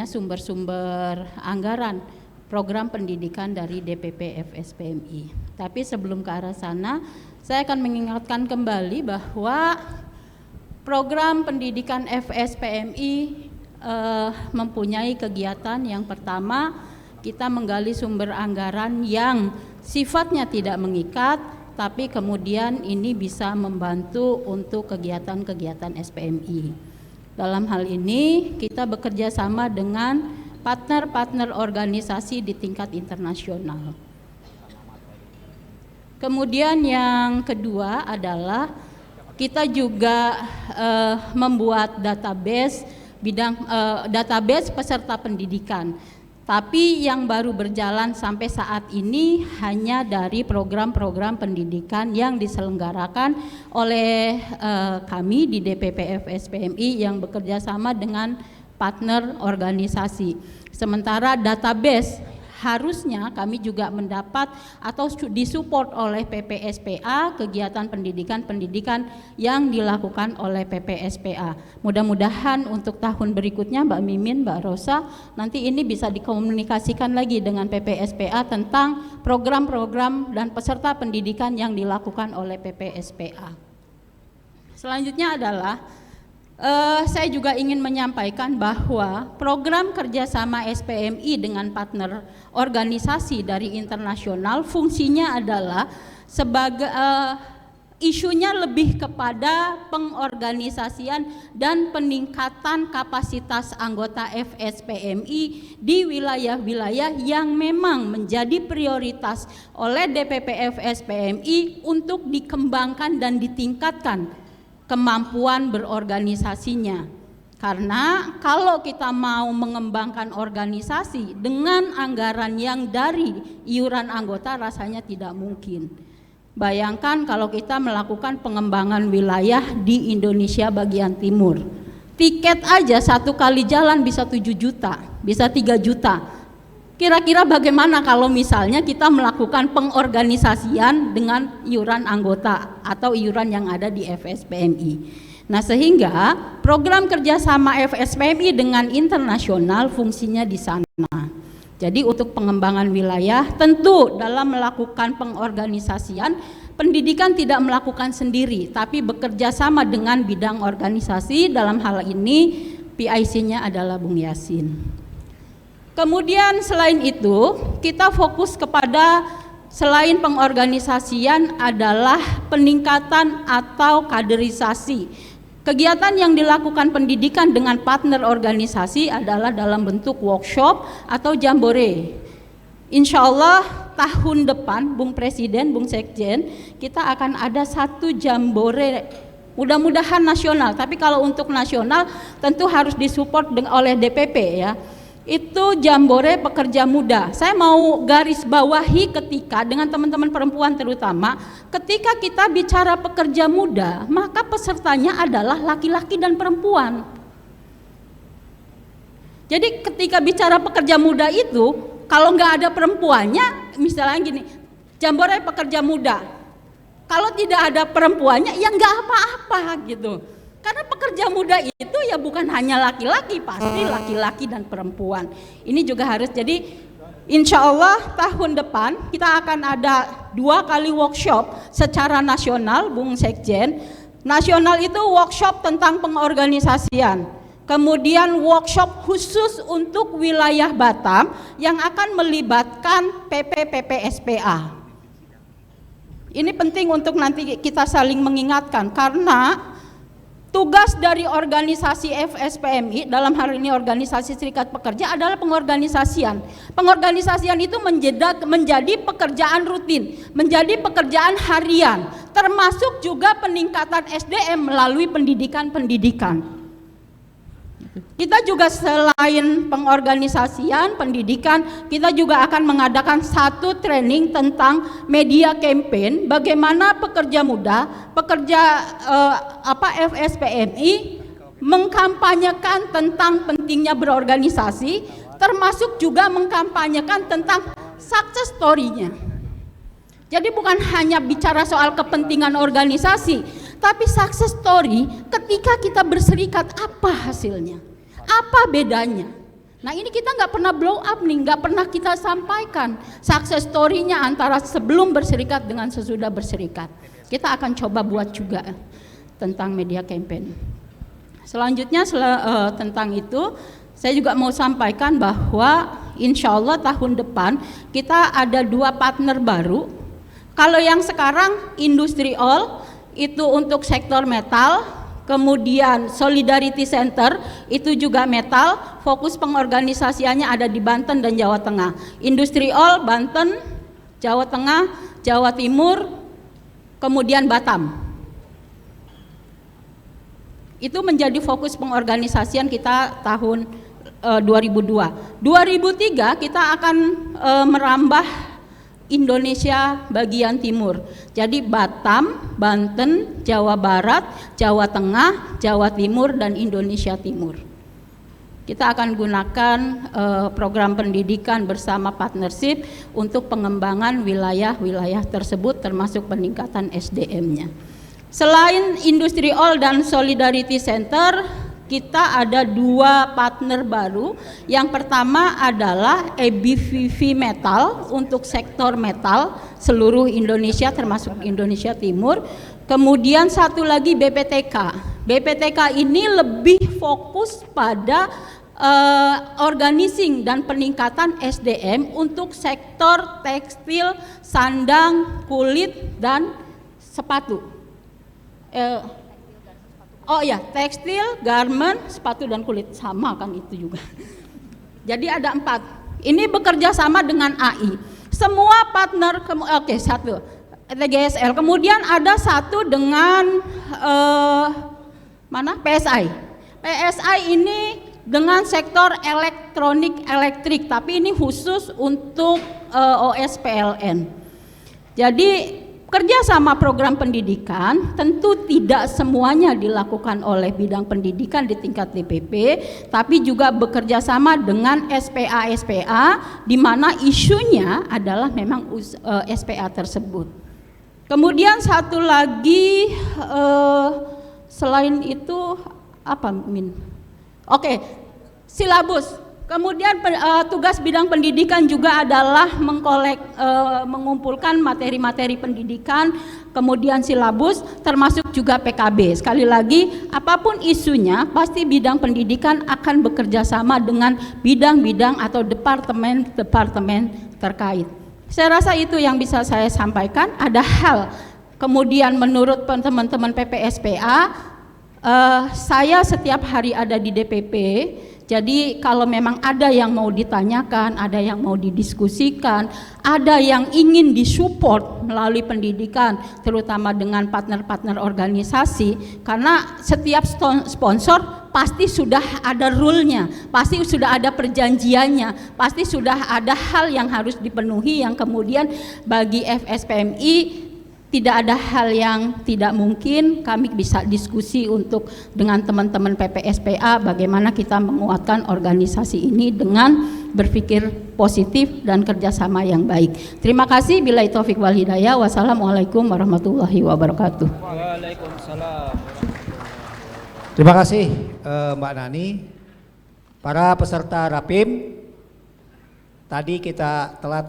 sumber-sumber anggaran program pendidikan dari DPP FSPMI. Tapi sebelum ke arah sana, saya akan mengingatkan kembali bahwa program pendidikan FSPMI mempunyai kegiatan yang pertama, kita menggali sumber anggaran yang sifatnya tidak mengikat, tapi kemudian ini bisa membantu untuk kegiatan-kegiatan SPMI. Dalam hal ini kita bekerja sama dengan partner-partner organisasi di tingkat internasional. Kemudian yang kedua adalah kita juga membuat database database peserta pendidikan. Tapi yang baru berjalan sampai saat ini hanya dari program-program pendidikan yang diselenggarakan oleh kami di DPP FSPMI yang bekerja sama dengan partner organisasi. Sementara database harusnya kami juga mendapat atau disupport oleh PPSPA, kegiatan pendidikan yang dilakukan oleh PPSPA. Mudah-mudahan untuk tahun berikutnya Mbak Mimin, Mbak Rosa, nanti ini bisa dikomunikasikan lagi dengan PPSPA tentang program-program dan peserta pendidikan yang dilakukan oleh PPSPA. Selanjutnya adalah saya juga ingin menyampaikan bahwa program kerjasama SPMI dengan partner organisasi dari internasional fungsinya adalah sebagai isunya lebih kepada pengorganisasian dan peningkatan kapasitas anggota FSPMI di wilayah-wilayah yang memang menjadi prioritas oleh DPP FSPMI untuk dikembangkan dan ditingkatkan kemampuan berorganisasinya. Karena kalau kita mau mengembangkan organisasi dengan anggaran yang dari iuran anggota rasanya tidak mungkin. Bayangkan kalau kita melakukan pengembangan wilayah di Indonesia bagian timur. Tiket aja satu kali jalan bisa 7 juta, bisa 3 juta. Kira-kira bagaimana kalau misalnya kita melakukan pengorganisasian dengan iuran anggota atau iuran yang ada di FSPMI. Nah, sehingga program kerjasama FSPMI dengan internasional fungsinya di sana. Jadi untuk pengembangan wilayah, tentu dalam melakukan pengorganisasian, pendidikan tidak melakukan sendiri, tapi bekerja sama dengan bidang organisasi. Dalam hal ini PIC-nya adalah Bung Yasin. Kemudian selain itu kita fokus kepada selain pengorganisasian adalah peningkatan atau kaderisasi. Kegiatan yang dilakukan pendidikan dengan partner organisasi adalah dalam bentuk workshop atau jambore. Insya Allah tahun depan Bung Presiden, Bung Sekjen, kita akan ada 1 jambore, mudah-mudahan nasional. Tapi kalau untuk nasional tentu harus disupport oleh DPP ya. Itu jambore pekerja muda. Saya mau garis bawahi ketika dengan teman-teman perempuan terutama, ketika kita bicara pekerja muda, maka pesertanya adalah laki-laki dan perempuan. Jadi ketika bicara pekerja muda itu, kalau nggak ada perempuannya, misalnya gini, jambore pekerja muda, kalau tidak ada perempuannya, ya nggak apa-apa gitu. Karena pekerja muda itu ya bukan hanya laki-laki, pasti laki-laki dan perempuan. Ini juga harus, jadi insya Allah tahun depan kita akan ada 2 kali workshop secara nasional, Bung Sekjen. Nasional itu workshop tentang pengorganisasian. Kemudian workshop khusus untuk wilayah Batam yang akan melibatkan PPSPA. Ini penting untuk nanti kita saling mengingatkan, karena tugas dari organisasi FSPMI, dalam hal ini organisasi serikat pekerja, adalah pengorganisasian. Pengorganisasian itu menjadi pekerjaan rutin, menjadi pekerjaan harian, termasuk juga peningkatan SDM melalui pendidikan. Kita juga selain pengorganisasian, pendidikan, kita juga akan mengadakan 1 training tentang media campaign, bagaimana pekerja muda, FSPMI mengkampanyekan tentang pentingnya berorganisasi, termasuk juga mengkampanyekan tentang success story-nya. Jadi bukan hanya bicara soal kepentingan organisasi, tapi success story ketika kita berserikat apa hasilnya. Apa bedanya? Nah ini kita nggak pernah blow up nih, nggak pernah kita sampaikan success story-nya antara sebelum berserikat dengan sesudah berserikat. Kita akan coba buat juga tentang media campaign. Selanjutnya tentang itu, saya juga mau sampaikan bahwa insya Allah tahun depan kita ada 2 partner baru. Kalau yang sekarang Industri All itu untuk sektor metal, kemudian Solidarity Center itu juga metal, fokus pengorganisasiannya ada di Banten dan Jawa Tengah. Industri All Banten, Jawa Tengah, Jawa Timur, kemudian Batam. Itu menjadi fokus pengorganisasian kita tahun 2002. 2003 kita akan merambah Indonesia bagian timur. Jadi Batam, Banten, Jawa Barat, Jawa Tengah, Jawa Timur, dan Indonesia Timur. Kita akan gunakan program pendidikan bersama partnership untuk pengembangan wilayah-wilayah tersebut termasuk peningkatan SDM-nya. Selain Industri All dan Solidarity Center, kita ada 2 partner baru. Yang pertama adalah EBVV Metal untuk sektor metal seluruh Indonesia termasuk Indonesia Timur. Kemudian satu lagi BPTK. BPTK ini lebih fokus pada organizing dan peningkatan SDM untuk sektor tekstil, sandang, kulit, dan sepatu. Oh ya, tekstil, garment, sepatu dan kulit, sama kan itu juga. Jadi ada 4. Ini bekerja sama dengan AI. Semua partner, oke, 1 TGSL. Kemudian ada 1 dengan PSI. PSI ini dengan sektor elektronik elektrik, tapi ini khusus untuk OS PLN. Jadi kerjasama program pendidikan tentu tidak semuanya dilakukan oleh bidang pendidikan di tingkat DPP, tapi juga bekerja sama dengan SPA-SPA di mana isunya adalah memang SPA tersebut. Kemudian satu lagi selain itu apa Min? Oke, silabus. Kemudian tugas bidang pendidikan juga adalah mengumpulkan materi-materi pendidikan, kemudian silabus, termasuk juga PKB. Sekali lagi, apapun isunya, pasti bidang pendidikan akan bekerja sama dengan bidang-bidang atau departemen-departemen terkait. Saya rasa itu yang bisa saya sampaikan. Ada hal, kemudian menurut teman-teman PPSPA, saya setiap hari ada di DPP. Jadi kalau memang ada yang mau ditanyakan, ada yang mau didiskusikan, ada yang ingin disupport melalui pendidikan, terutama dengan partner-partner organisasi, karena setiap sponsor pasti sudah ada rule-nya, pasti sudah ada perjanjiannya, pasti sudah ada hal yang harus dipenuhi yang kemudian bagi FSPMI tidak ada hal yang tidak mungkin. Kami bisa diskusi untuk dengan teman-teman PPSPA bagaimana kita menguatkan organisasi ini dengan berpikir positif dan kerjasama yang baik. Terima kasih. Billahi taufik wal hidayah. Wassalamualaikum warahmatullahi wabarakatuh. Waalaikumsalam. Terima kasih Mbak Nani. Para peserta Rapim, tadi kita telah